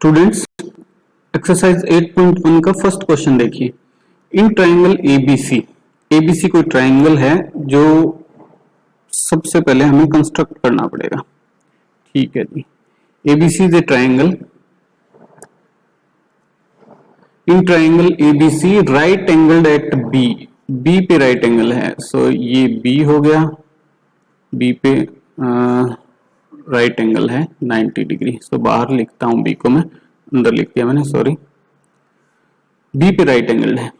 Students, exercise 8.1 का first question देखिए। इन triangle ABC, ABC कोई ट्राइंगल है जो सबसे पहले हमें कंस्ट्रक्ट करना पड़ेगा। ठीक है जी, ABC is a triangle. In triangle ABC right angled at B, B पे राइट एंगल है। सो ये बी हो गया, बी पे राइट एंगल है 90 डिग्री। सो बाहर लिखता हूं, बी को मैं अंदर लिख दिया मैंने, सॉरी। बी पे राइट एंगल है।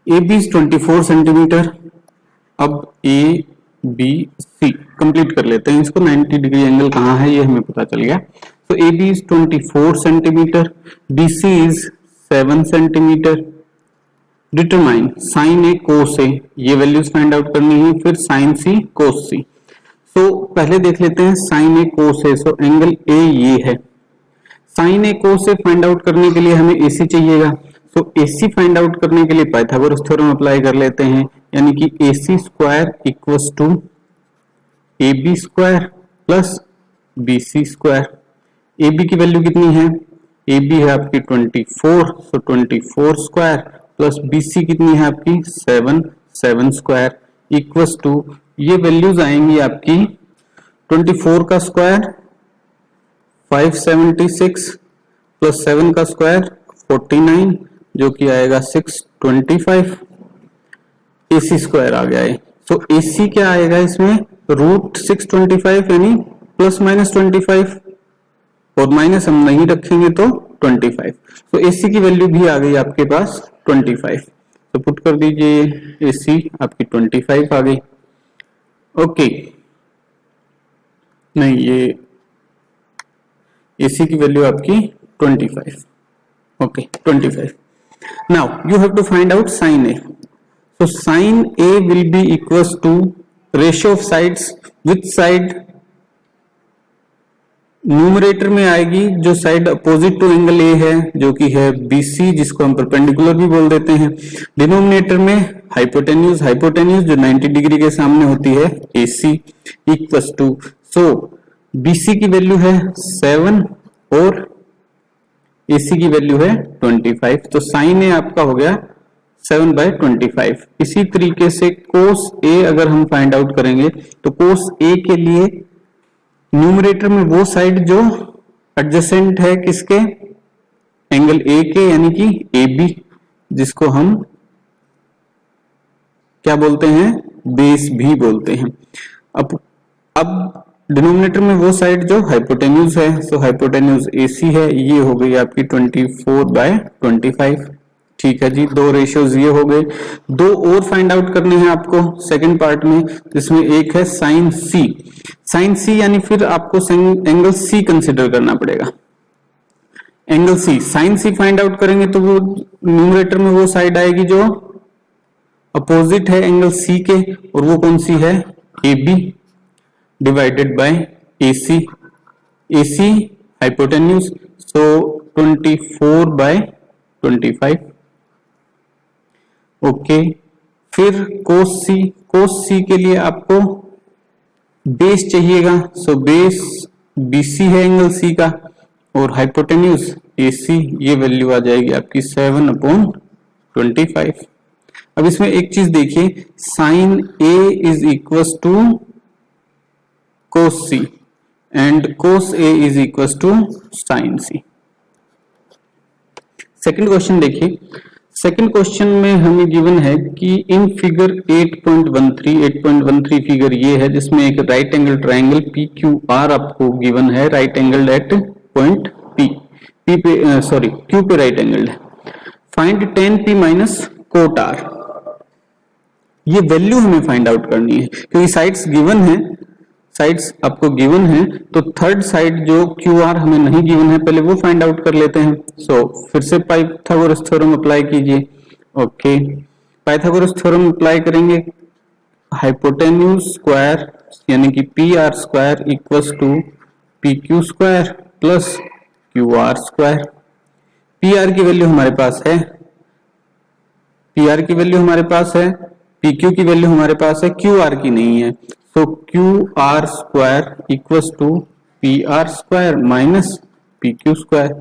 A B 24 centimetre. अब ए बी सी कंप्लीट कर लेते हैं इसको। 90 डिग्री एंगल कहां है ये हमें पता चल गया। तो A B is 24 centimetre, B C is 7 centimetre. Determine sine A cos A, ये वैल्यूज फाइंड आउट करनी है। फिर साइन सी कोस सी। तो पहले देख लेते हैं sign A cos A. So angle A ये है। Sign A cos A find out करने के लिए हमें एसी चाहिएगा। सो एसी फाइंड आउट करने के लिए पाइथागोरस थ्योरम अप्लाई कर लेते हैं, यानी कि AC square equals to A B square plus B C square. A B की वैल्यू कितनी है? ए बी है आपकी 24, so 24 square plus B C कितनी है आपकी 7, 7 स्क्वायर इक्वल्स टू, ये वैल्यूज आएंगी आपकी 24 का स्क्वायर 576 प्लस 7 का स्क्वायर 49, जो कि आएगा 625। एसी स्क्वायर आ गया है। सो एसी क्या आएगा इसमें? रूट 625 यानी प्लस माइनस 25, और माइनस हम नहीं रखेंगे तो 25। तो एसी की वैल्यू भी आ गई आपके पास 25। तो पुट कर दीजिए, एसी आपकी 25 आ गई। ओके, नहीं, ये AC की वैल्यू आपकी 25। Okay, 25। Now you have to find out sine A. So sine A will be equals to ratio of sides. Which side numerator में आएगी? जो side opposite to angle A है, जो कि है BC, जिसको हम परपेंडिकुलर भी बोल देते हैं। डिनोमिनेटर में हाइपोटेन्यूज, हाइपोटेन्यूज जो 90 डिग्री के सामने होती है AC equals to, so BC की वैल्यू है 7 और AC की वैल्यू है 25। तो साइन ए आपका हो गया 7/25। इसी तरीके से कोस ए अगर हम फाइंड आउट करेंगे तो कोस ए के लिए न्यूमरेटर में वो साइड जो एडजेसेंट है किसके? एंगल ए के, यानी कि AB, जिसको हम क्या बोलते हैं? बेस भी बोलते हैं। अब डिनोमिनेटर में वो साइड जो हाइपोटेन्यूज है, सो हाइपोटेन्यूज AC है, ये हो गई आपकी 24/25। ठीक है जी, दो रेशियोज ये हो गए। दो और फाइंड आउट करने हैं आपको सेकंड पार्ट में, जिसमें एक है साइन सी। साइन सी यानी फिर आपको एंगल सी कंसिडर करना पड़ेगा। एंगल सी, साइन सी फाइंड आउट करेंगे तो वो न्यूमरेटर में वो साइड आएगी जो अपोजिट है एंगल सी के, और वो कौन सी है? AB divided by AC। AC hypotenuse, so 24/25। Okay, फिर कोस सी। कोस सी के लिए आपको बेस चाहिएगा। सो बेस BC है एंगल सी का, और हाइपोटेन्यूज AC, ये वैल्यू आ जाएगी आपकी 7/25। अब इसमें एक चीज देखिए, sine A is equals to cos C and cos A is equals to sine C। Second question देखिए। सेकंड क्वेश्चन में हमें गिवन है कि इन फिगर 8.13 फिगर ये है, जिसमें एक राइट एंगल ट्राइंगल PQR आपको गिवन है, right angle at point P पे, सॉरी Q पे राइट एंगल है। Find tan P minus cot R। ये वैल्यू हमें फाइंड आउट करनी है, क्योंकि साइड्स गिवन है, साइड्स आपको गिवन है, तो थर्ड साइड जो QR हमें नहीं गिवन है, पहले वो फाइंड आउट कर लेते हैं। सो फिर से पाइथागोरस थ्योरम अप्लाई कीजिए। ओके, पाइथागोरस थ्योरम अप्लाई करेंगे। हाइपोटेन्यूज स्क्वायर यानी कि PR square equals to PQ square plus QR square. PR की वैल्यू हमारे पास है, PR की वैल्यू हमारे पास है, PQ की वैल्यू हमारे पास है, QR की नहीं है। तो QR square equals to PR square minus P Q square.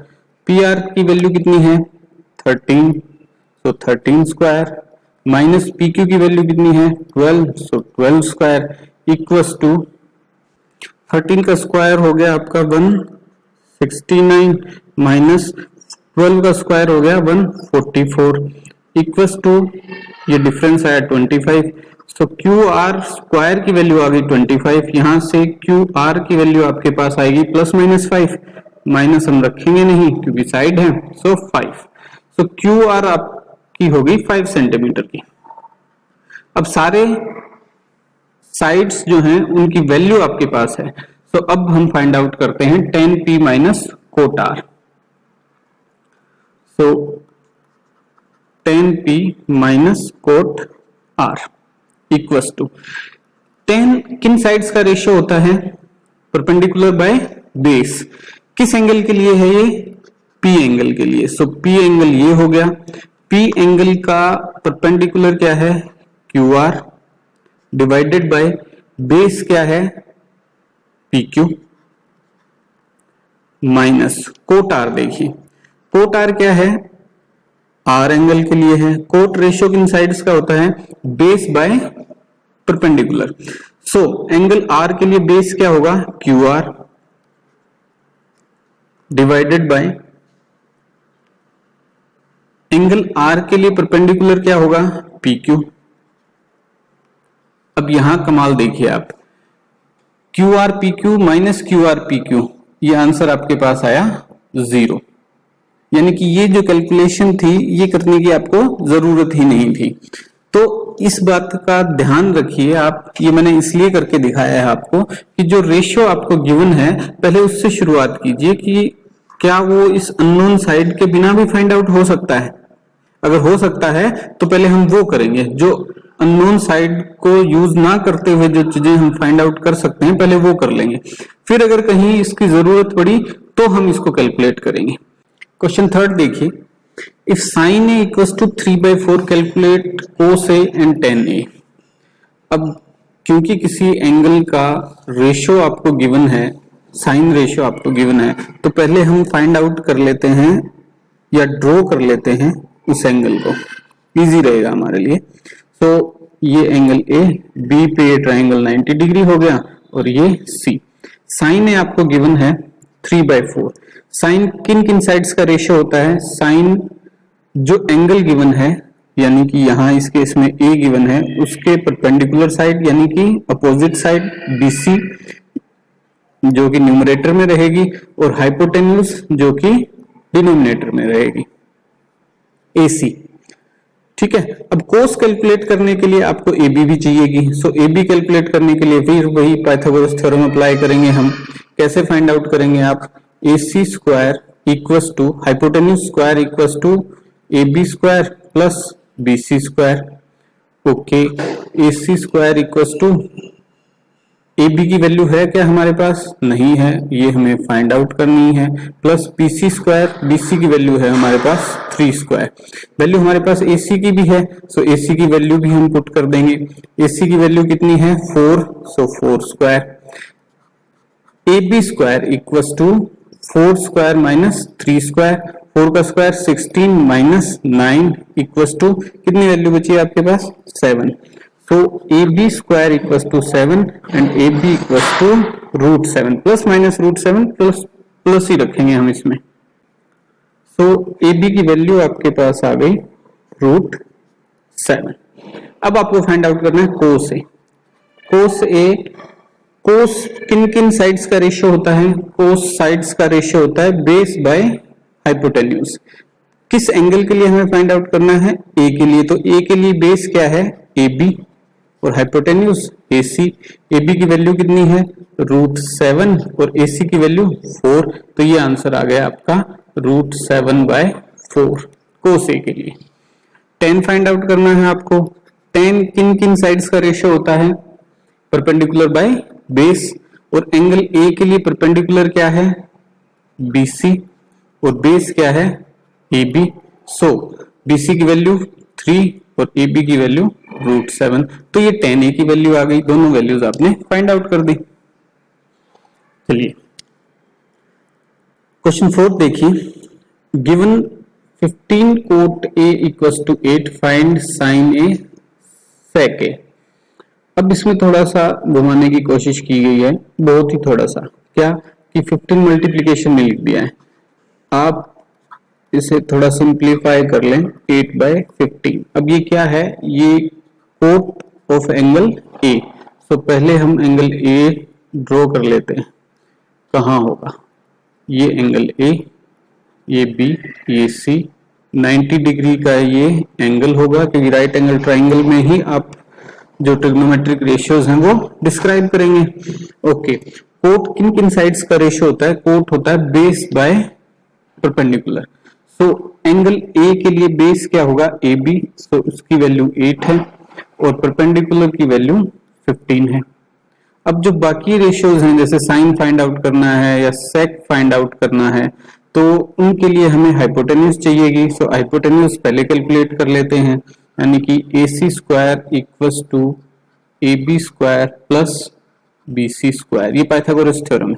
P R की वैल्यू कितनी है 13, so 13 square minus P Q की वैल्यू कितनी है 12, सो 12 स्क्वायर इक्वल्स टू 13 का स्क्वायर हो गया आपका 169 माइनस 12 का स्क्वायर हो गया 144 इक्वल्स टू ये डिफरेंस आया 25। सो क्यू आर स्क्वायर की वैल्यू आ गई 25, यहां से क्यू आर की वैल्यू आपके पास आएगी प्लस माइनस 5, माइनस हम रखेंगे नहीं क्योंकि साइड है, सो 5। सो क्यू आर आपकी होगी 5 सेंटीमीटर की। अब सारे साइड्स जो हैं उनकी वैल्यू आपके पास है, सो अब हम फाइंड आउट करते हैं tan p minus cot r। So tan p minus cot r equals to tan किन साइड्स का रेशियो होता है परपेंडिकुलर बाय बेस, किस एंगल के लिए है ये P एंगल के लिए। सो P एंगल ये हो गया, P एंगल का परपेंडिकुलर क्या है QR डिवाइडेड बाय बेस क्या है PQ माइनस कोट R। देखिए कोट R क्या है R एंगल के लिए है, कोट रेशियो किन साइड्स का होता है base by perpendicular. So angle R के लिए बेस क्या होगा QR divided by angle R के लिए परपेंडिकुलर क्या होगा PQ। अब यहां कमाल देखिए आप QR PQ minus QR PQ, ये आंसर आपके पास आया 0, यानी कि ये जो कैलकुलेशन थी ये करने की आपको जरूरत ही नहीं थी। तो इस बात का ध्यान रखिए आप, ये मैंने इसलिए करके दिखाया है आपको कि जो रेशियो आपको गिवन है पहले उससे शुरुआत कीजिए कि क्या वो इस अननोन साइड के बिना भी फाइंड आउट हो सकता है। अगर हो सकता है तो पहले हम वो करेंगे, जो अननोन साइड को यूज ना करते हुए जो चीजें हम फाइंड आउट कर सकते हैं पहले वो कर लेंगे, फिर अगर कहीं इसकी जरूरत पड़ी तो हम इसको कैलकुलेट करेंगे। क्वेश्चन थर्ड देखिए, if sin a equals to 3/4 calculate cos a and tan a। अब क्योंकि किसी एंगल का रेशियो आपको गिवन है, साइन रेशियो आपको गिवन है, तो पहले हम फाइंड आउट कर लेते हैं या ड्रॉ कर लेते हैं उस एंगल को, इजी रहेगा हमारे लिए। तो ये एंगल ए, बी पे ये ट्राइंगल 90 डिग्री हो गया और ये सी। साइन ए आपको गिवन है 3/4। साइन किन किन साइड्स का रेशियो होता है, साइन जो एंगल गिवन है यानी कि यहां इस केस में ए गिवन है उसके परपेंडिकुलर साइड यानी कि अपोजिट साइड BC जो कि न्यूमरेटर में रहेगी और हाइपोटेन्यूज जो कि डिनोमिनेटर में रहेगी AC। ठीक है, अब कोस कैलकुलेट करने के लिए आपको AB भी चाहिएगी। सो AB कैलकुलेट करने के लिए फिर वही पाइथागोरस थ्योरम अप्लाई करेंगे हम। कैसे फाइंड आउट करेंगे आप, AC square equals to hypotenuse square equals to AB square plus BC square. Okay, AC square equals to AB की वैल्यू है क्या हमारे पास, नहीं है, ये हमें फाइंड आउट करनी है, प्लस BC स्क्वायर, BC की वैल्यू है हमारे पास 3 स्क्वायर। वैल्यू हमारे पास AC की भी है, सो AC की वैल्यू भी हम पुट कर देंगे। AC की वैल्यू कितनी है 4, so 4 square. AB square equals to 4 square minus 3 square, 4 का स्क्वायर 16 माइनस 9 इक्वल्स टू कितनी वैल्यू बची है आपके पास 7। So AB square equals to 7 and AB equals to √7 plus minus √7 plus ही रखेंगे हम इसमें। So AB की वैल्यू आपके पास आ गई √7। अब आपको फाइंड आउट करना है cos A। cos किन किन साइड्स का रेशियो होता है, cos साइड्स का रेशियो होता है बेस बाय हाइपोटेन्यूज। किस एंगल के लिए हमें फाइंड आउट करना है A के लिए, तो A के लिए बेस क्या है AB और हाइपोटेन्यूज AC। AB की वैल्यू कितनी है √7 और AC की वैल्यू 4, तो ये आंसर आ गया आपका √7/4 cos A के लिए। tan फाइंड आउट करना है आपको। tan किन किन साइड्स का रेशियो होता है परपेंडिकुलर बाय बेस, और एंगल A के लिए परपेंडिकुलर क्या है BC और बेस क्या है AB। सो BC की वैल्यू 3 और AB की वैल्यू √7, तो ये tan A की वैल्यू आ गई, दोनों वैल्यूज आपने फाइंड आउट कर दी। चलिए क्वेश्चन 4 देखिए, given 15 cot A equals to 8 find sine A sec A. अब इसमें थोड़ा सा घुमाने की कोशिश की गई है, बहुत ही थोड़ा सा, क्या कि 15 मल्टीप्लीकेशन में लिख दिया है। आप इसे थोड़ा सिंप्लीफाई कर लें 8/15। अब ये क्या है, ये कोट ऑफ एंगल ए। तो पहले हम एंगल ए ड्रॉ कर लेते हैं, कहाँ होगा, ये एंगल ए, ये बी, ये सी, 90 डिग्री का ये एंगल होगा, क्योंकि राइट एंगल ट्राइंगल में ही आप जो ट्रिग्नोमेट्रिक रेशियोज हैं वो डिस्क्राइब करेंगे। ओके, कोट किन किन साइड्स का रेशियो होता है, कोट होता है base by perpendicular. So angle A के लिए बेस क्या होगा, ए बी, सो उसकी वैल्यू 8 है और परपेंडिकुलर की वैल्यू 15 है। अब जो बाकी रेशियोज हैं, जैसे साइन फाइंड आउट करना है या सेक फाइंड आउट करना है, तो उनके लिए हमें हाइपोटेन्यूज चाहिएगी। सो हाइपोटेन्यूज पहले कैलकुलेट कर लेते हैं, यानी कि AC square equals to AB square plus BC square, ये पाइथागोरस थ्योरम है।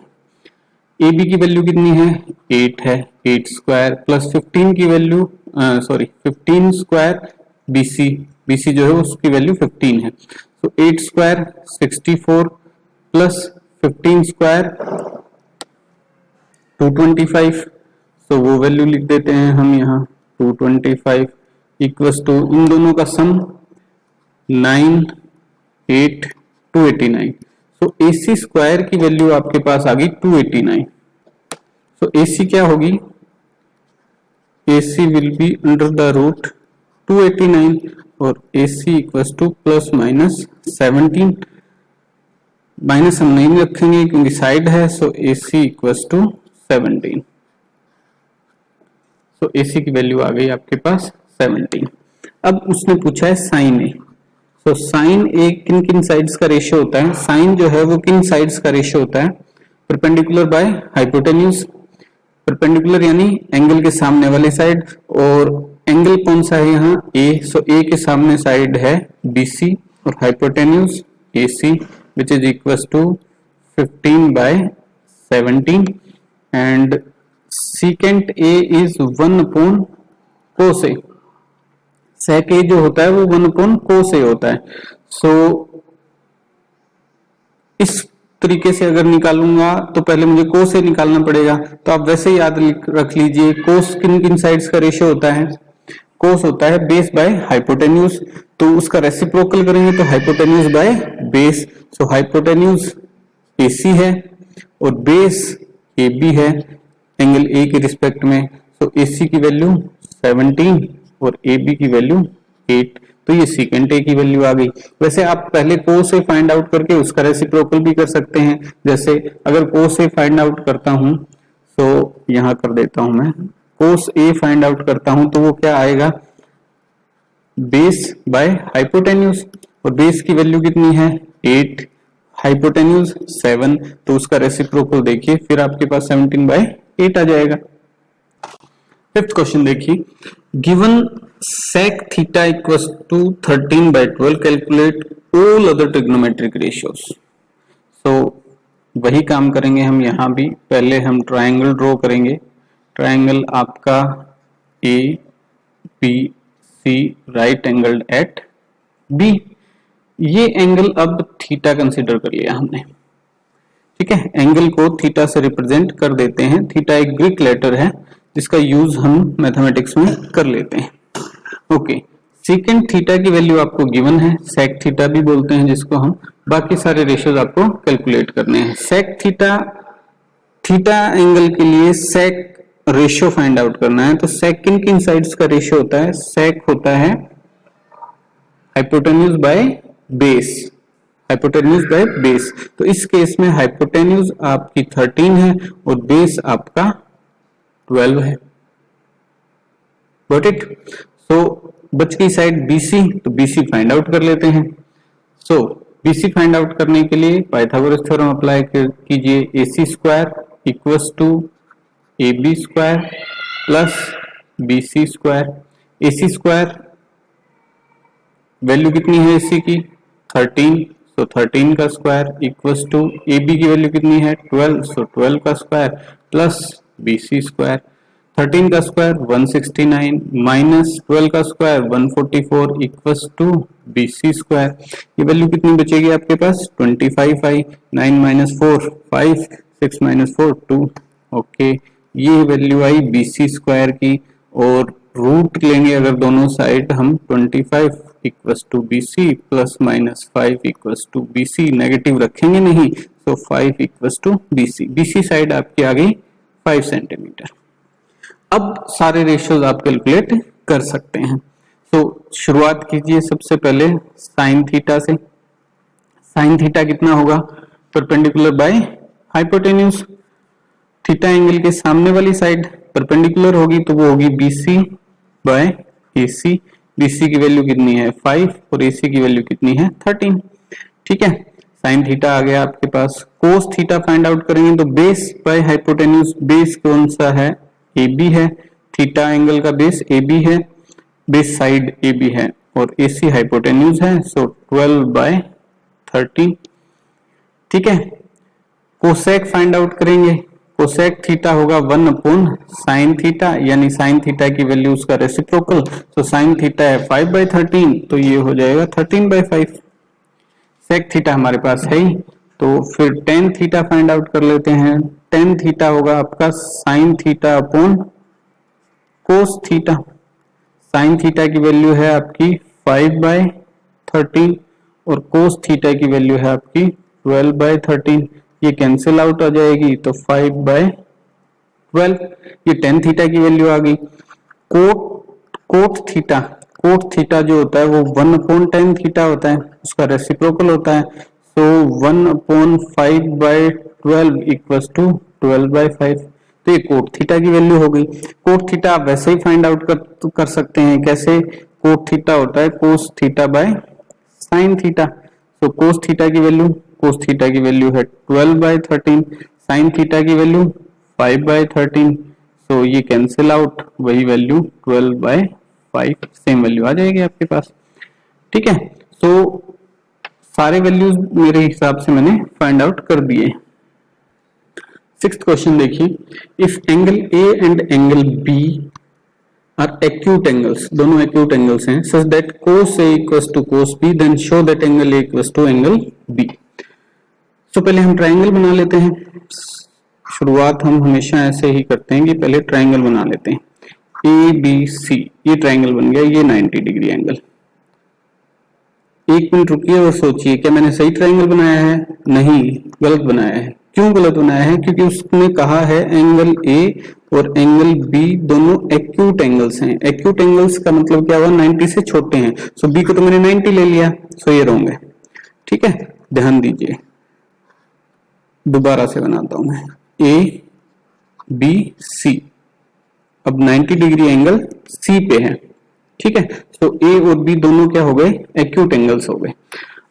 AB की वैल्यू कितनी है, 8 है, 8 स्क्वायर प्लस 15 की वैल्यू 15 स्क्वायर, BC जो है उसकी वैल्यू 15 है। तो 8 स्क्वायर 64 प्लस 15 स्क्वायर 225, तो वो वैल्यू लिख देते हैं हम यहाँ 225 इक्वल्स टू इन दोनों का सम 9, 8, 289। सो AC स्क्वायर की वैल्यू आपके पास आ गई 289। सो AC क्या होगी, AC will be under the root 289 और AC equals to plus minus 17। Minus हम नहीं रखेंगे क्योंकि साइड है, so AC equals to 17। So AC की वैल्यू आ गई आपके पास 17। अब उसने पूछा है साइन ए। सो साइन ए किन किन साइड्स का रेशियो होता है, साइन जो है वो किन साइड्स का रेशियो होता है, परपेंडिकुलर बाय हाइपोटेन्यूज। परपेंडिकुलर यानी एंगल के सामने वाली साइड, और एंगल कौन सा है यहाँ, ए। सो ए के सामने साइड है BC और hypotenuse AC which is equals to 15/17 and secant A is 1 upon cos A। sec A जो होता है वो 1 upon cos A होता है। सो इस तरीके से अगर निकालूंगा तो पहले मुझे cos A निकालना पड़ेगा, तो आप वैसे याद रख लीजिए cos किन किन साइड्स का रेशियो होता है, cos होता है बेस बाय हाइपोटेन्यूज, तो उसका रेसिप्रोकल करेंगे तो hypotenuse by base. So hypotenuse AC है और बेस AB है एंगल A के रिस्पेक्ट में। सो AC की वैल्यू 17 और AB की वैल्यू 8, तो ये सेकेंड A की वैल्यू आ गई। वैसे आप पहले cos A फाइंड आउट करके उसका रेसिप्रोकल भी कर सकते हैं। जैसे अगर cos A फाइंड आउट करता हूं, तो यहां कर देता हूं मैं, cos A फाइंड आउट करता हूं तो वो क्या आएगा, बेस बाय हाइपोटेन्यूज, और बेस की वैल्यू कितनी है 8, हाइपोटेन्यूज 7, तो उसका रेसिप्रोकल देखिए, फिर आपके पास 17/8 आ जाएगा। फिफ्थ क्वेश्चन देखिए, given sec theta equals to 13/12 calculate all other trigonometric ratios. So वही काम करेंगे हम यहाँ भी, पहले हम ट्राइंगल ड्रॉ करेंगे। ट्राइंगल आपका ABC right angled at B। ये एंगल अब थीटा कंसीडर कर लिया हमने, ठीक है, एंगल को थीटा से रिप्रेजेंट कर देते हैं। थीटा एक ग्रीक लेटर है जिसका यूज हम मैथमेटिक्स में कर लेते हैं। ओके, सेकेंड थीटा की वैल्यू आपको गिवन है, सेक थीटा भी बोलते हैं जिसको हम। बाकी सारे रेशियोज आपको कैलकुलेट करने हैं। सेक थीटा, थीटा एंगल के लिए सेक रेशियो फाइंड आउट करना है, तो सेक किन किन साइड्स का रेशियो होता है, सेक होता है hypotenuse by base, hypotenuse by base. तो इस केस में हाइपोटेन्यूज आपकी 13 है और बेस आपका 12 है। Got it. सो बच गई साइड BC, तो BC फाइंड आउट कर लेते हैं। सो BC फाइंड आउट करने के लिए पाइथागोरस थ्योरम अप्लाई कीजिए। AC square equals to AB square plus BC square. AC square value कितनी है AC की 13, सो 13 का स्क्वायर इक्वल्स टू AB की वैल्यू कितनी है 12, सो 12 का स्क्वायर प्लस BC स्क्वायर, 13 का स्क्वायर 169 माइनस 12 का square 144 equals to BC square. ये वैल्यू कितनी बचेगी आपके पास 25 आई, 9 माइनस 4 5, 6 माइनस 4 2। ओके, ये वैल्यू आई BC स्क्वायर की, और रूट लेंगे अगर दोनों साइड हम 25 equals to BC plus minus 5 equals to BC, negative रखेंगे नहीं, तो 5 equals to BC। BC side आपकी आ गई 5 सेंटीमीटर। अब सारे रेशियोज आप कैलकुलेट कर सकते हैं। तो शुरुआत कीजिए सबसे पहले साइन थीटा से। साइन थीटा कितना होगा, perpendicular by hypotenuse. Theta angle के सामने वाली साइड परपेंडिकुलर होगी तो वो होगी BC बाय AC। BC की वैल्यू कितनी है 5 और AC की वैल्यू कितनी है 13। ठीक है, साइन थीटा आ गया आपके पास। कोस थीटा फाइंड आउट करेंगे तो बेस बाय हाइपोटेन्यूज, बेस कौन सा है AB है, थीटा एंगल का बेस AB है, बेस साइड AB है, और AC हाइपोटेन्यूज है, सो 12 बाय 13। ठीक है, कोसेक फाइंड आउट करेंगे। कोसेक थीटा होगा 1 अपॉन साइन थीटा, यानी साइन थीटा की वैल्यू उसका रेसिप्रोकल, तो साइन थीटा है 5 बाय 13, तो ये हो जाएगा 13 बाय 5। सेक थीटा हमारे पास है ही, तो फिर टेन थीटा फाइंड आउट कर लेते हैं। टेन थीटा होगा आपका sine theta upon cos theta. Sine theta की वैल्यू है आपकी 5 बाय 13 और कोस थीटा की वैल्यू है आपकी 12 बाय 13। ये कैंसिल आउट हो जाएगी, तो 5 बाय 12, ये टेन थीटा की वैल्यू आ गई। कोट थीटा, कोट थीटा जो होता है वो 1 अपॉन टेन थीटा होता है, उसका रेसिप्रोकल होता है, so 1 upon 5 by 12 equals to 12 by 5। तो ये कोट थीटा की वैल्यू हो गई। कोट थीटा आप वैसे ही फाइंड आउट कर सकते हैं, कैसे, कोट थीटा होता है cos theta by sine theta. तो कोस थीटा की वैल्यू, कोस थीटा की वैल्यू है 12 बाय 13, साइन थीटा की वैल्यू 5 बाय 13, सो ये कैंसिल आउट, वही वैल्यू 12 बाय 5, सेम वैल्यू आ जाएगी आपके पास। ठीक है, सो सारे वैल्यूज मेरे हिसाब से मैंने फाइंड आउट कर दिए। सिक्स्थ क्वेश्चन देखिए, if angle A and angle B are acute angles, दोनों एक्यूट एंगल्स हैं, such that cos A equals to cos B, then show that angle A equals to angle B। तो पहले हम triangle बना लेते हैं। शुरुआत हम हमेशा ऐसे ही करते हैं कि पहले ट्रायंगल बना लेते हैं। ABC, ये ट्रायंगल बन गया, ये 90 डिग्री एंगल। एक मिनट रुकिए और सोचिए, क्या मैंने सही ट्रायंगल बनाया है? नहीं, गलत बनाया है। क्यों गलत बनाया है? क्योंकि उसने कहा है एंगल A और एंगल B दोनों एक्यूट एंगल्स हैं। एक्यूट एंगल्स का मतलब क्या हुआ, 90 से छोटे हैं। सो B को तो मैंने 90 ले लिया, सो ये रॉन्ग है। ठीक है, ध्यान दीजिए, दोबारा से बनाता हूं मैं। ABC, अब 90 डिग्री एंगल C पे है। ठीक है, तो A और B दोनों क्या हो गए, एक्यूट एंगल्स हो गए।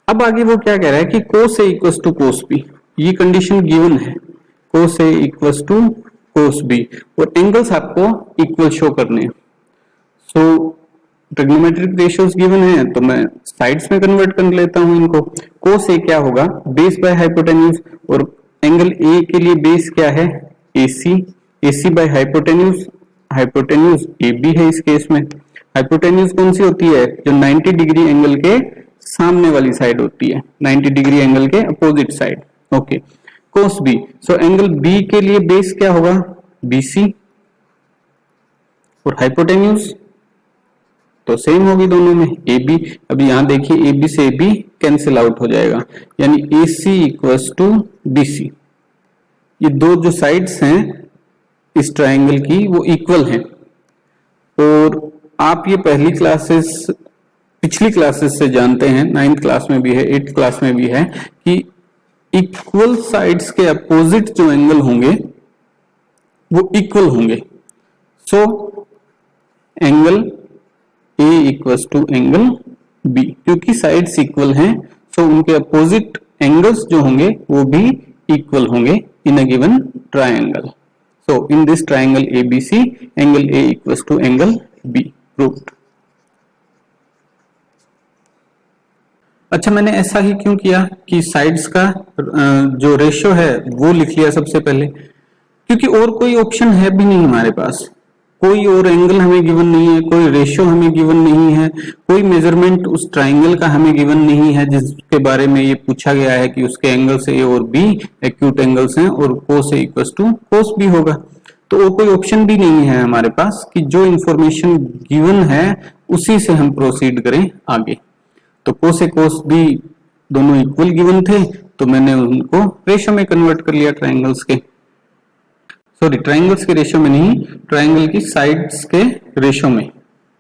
अब आगे वो क्या कह रहा है कि cos A equals to cos B, ये कंडीशन गिवन है, cos A equals to cos B, और एंगल्स आपको इक्वल शो करने हैं। सो ट्रिग्नोमेट्रिक रेशियोज गिवन है, तो मैं साइड्स में कन्वर्ट कर लेता हूं इनको। cos A क्या होगा, बेस बाय हाइपोटेन्यूज, और एंगल A के लिए बेस क्या है, AC, AC by hypotenuse, hypotenuse AB है इस केस में। हाइपोटेन्यूज कौन सी होती है, जो 90 डिग्री एंगल के सामने वाली साइड होती है, 90 डिग्री एंगल के opposite side. Okay, cos B, so angle B के लिए बेस क्या होगा, BC, और हाइपोटेन्यूज तो सेम होगी दोनों में, AB। अब यहां देखिए AB से AB कैंसिल आउट हो जाएगा, यानी AC इक्वल्स टू BC। ये दो जो साइड्स हैं इस ट्रायंगल की वो इक्वल हैं, और आप ये पिछली क्लासेस से जानते हैं, 9th क्लास में भी है, 8th क्लास में भी है, कि इक्वल साइड्स के अपोजिट जो एंगल होंगे वो इक्वल होंगे। So angle A equals to angle B, क्योंकि साइड्स इक्वल हैं, सो उनके अपोजिट एंगल्स जो होंगे वो भी इक्वल होंगे in a given triangle. So in this triangle ABC, angle A equals to angle B, proved. अच्छा, मैंने ऐसा ही क्यों किया कि साइड्स का जो रेशियो है वो लिख लिया सबसे पहले। क्योंकि और कोई ऑप्शन है भी नहीं हमारे पास, कोई और एंगल हमें गिवन नहीं है, कोई रेशियो हमें गिवन नहीं है, कोई मेजरमेंट उस ट्राइंगल का हमें गिवन नहीं है जिसके बारे में ये पूछा गया है कि उसके एंगल्स ए और बी एक्यूट एंगल्स हैं और cos A equal to cos B होगा। तो और कोई ऑप्शन भी नहीं है हमारे पास कि जो इंफॉर्मेशन गिवन है उसी से हम प्रोसीड करें आगे। तो cos A cos B दोनों इक्वल गिवन थे, तो मैंने उनको रेशियो में कन्वर्ट कर लिया ट्राइंगल्स के, सॉरी ट्राइंगल्स के रेशियो में नहीं, ट्राइंगल की साइड्स के रेशियो में।